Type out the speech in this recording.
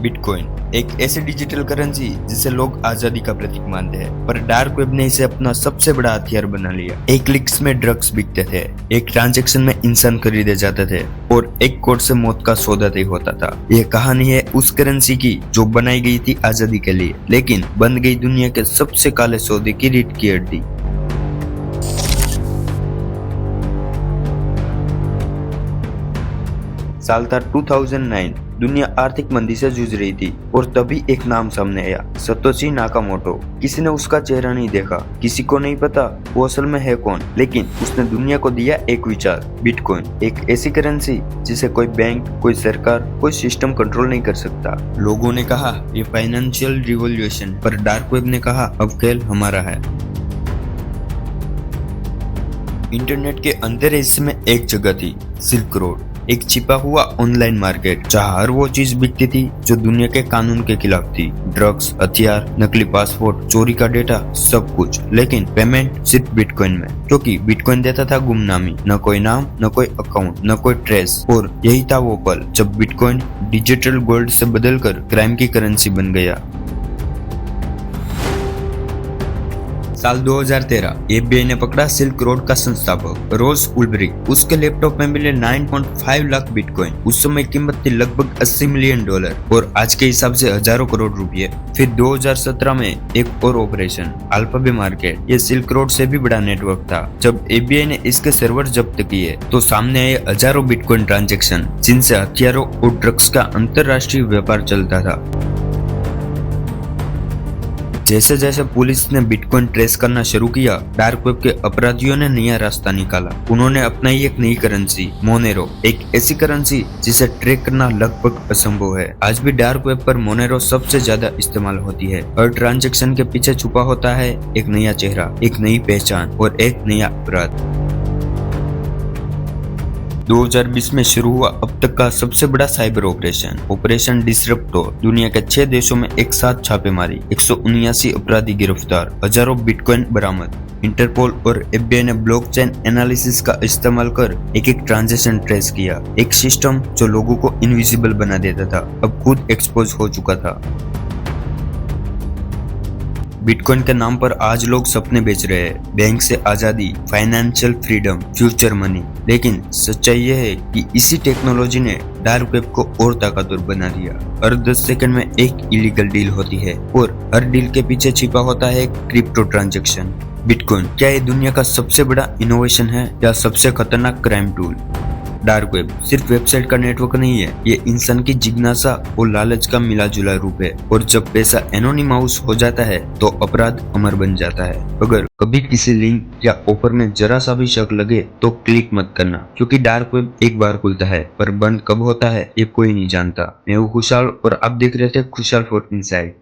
Bitcoin एक ऐसी digital currency जिसे लोग आजादी का प्रतीक मानते हैं, पर डार्क वेब ने इसे अपना सबसे बड़ा हथियार बना लिया। एक क्लिक्स में ड्रग्स बिकते थे, एक ट्रांजैक्शन में इंसान खरीदे जाते थे और एक कोड से मौत का सौदा तय होता था। यह कहानी है उस करेंसी की जो बनाई गई थी आजादी के लिए, लेकिन बन गई दुनिया के सबसे काले सौदे की रीढ़ की हड्डी। साल था 2009। दुनिया आर्थिक मंदी से जूझ रही थी और तभी एक नाम सामने आया, सतोशी नाकामोटो। किसी ने उसका चेहरा नहीं देखा, किसी को नहीं पता वो असल में है कौन, लेकिन उसने दुनिया को दिया एक विचार, बिटकॉइन। एक ऐसी करेंसी जिसे कोई बैंक, कोई सरकार, कोई सिस्टम कंट्रोल नहीं कर सकता। लोगों ने कहा ये फाइनेंशियल रिवॉल्यूशन, पर डार्क वेब ने कहा अब खेल हमारा है। इंटरनेट के अंधेरे हिस्से में एक जगह थी, सिल्क रोड, एक छिपा हुआ ऑनलाइन मार्केट जहां हर वो चीज बिकती थी जो दुनिया के कानून के खिलाफ थी। ड्रग्स, हथियार, नकली पासपोर्ट, चोरी का डेटा, सब कुछ, लेकिन पेमेंट सिर्फ बिटकॉइन में, क्योंकि बिटकॉइन देता था गुमनामी, न कोई नाम, न कोई अकाउंट, न कोई ट्रेस। और यही था वो पल जब बिटकॉइन डिजिटल गोल्ड से बदलकर क्राइम की करेंसी बन गया। साल 2013 एफबीआई ने पकड़ा सिल्क रोड का संस्थापक रोज उल्ब्रिक। उसके लैपटॉप में मिले 9.5 लाख बिटकॉइन। उस समय कीमत थी लगभग $80 मिलियन और आज के हिसाब से हजारों करोड़ रुपए। फिर 2017 में एक और ऑपरेशन अल्फाबे मार्केट। ये सिल्क रोड से भी बड़ा नेटवर्क था। जब एफबीआई ने इसके सर्वर जब्त किए तो सामने आए हजारों बिटकॉइन ट्रांजैक्शन, जिनसे हथियारों और ड्रग्स का अंतरराष्ट्रीय व्यापार चलता था। जैसे जैसे पुलिस ने बिटकॉइन ट्रेस करना शुरू किया, डार्क वेब के अपराधियों ने नया रास्ता निकाला। उन्होंने अपनाई एक नई करेंसी, मोनेरो, एक ऐसी करेंसी जिसे ट्रैक करना लगभग असंभव है। आज भी डार्क वेब पर मोनेरो सबसे ज्यादा इस्तेमाल होती है। हर ट्रांजैक्शन के पीछे छुपा होता है एक नया चेहरा, एक नई पहचान और एक नया अपराध। 2020 में शुरू हुआ अब तक का सबसे बड़ा साइबर ऑपरेशन डिसरप्टो। दुनिया के 6 देशों में एक साथ छापेमारी, 179 अपराधी गिरफ्तार, हजारों बिटकॉइन बरामद। इंटरपोल और एफबीआई ने ब्लॉकचेन एनालिसिस का इस्तेमाल कर एक एक ट्रांजैक्शन ट्रेस किया। एक सिस्टम जो लोगों को इनविजिबल बना देता था, अब खुद एक्सपोज हो चुका था। बिटकॉइन के नाम पर आज लोग सपने बेच रहे हैं, बैंक से आजादी, फाइनेंशियल फ्रीडम, फ्यूचर मनी। लेकिन सच्चाई यह है कि इसी टेक्नोलॉजी ने डार्क वेब को और ताकतवर बना दिया। हर 10 सेकंड में एक इलीगल डील होती है और हर डील के पीछे छिपा होता है क्रिप्टो ट्रांजैक्शन। बिटकॉइन क्या ये दुनिया का सबसे बड़ा इनोवेशन है या सबसे खतरनाक क्राइम टूल? डार्क वेब सिर्फ वेबसाइट का नेटवर्क नहीं है, ये इंसान की जिज्ञासा और लालच का मिला जुला रूप है। और जब पैसा एनोनिमस हो जाता है तो अपराध अमर बन जाता है। अगर कभी किसी लिंक या ऑफर में जरा सा भी शक लगे तो क्लिक मत करना, क्योंकि डार्क वेब एक बार खुलता है पर बंद कब होता है ये कोई नहीं जानता। मैं हूँ खुशहाल और आप देख रहे थे खुशहाल फॉर इनसाइड।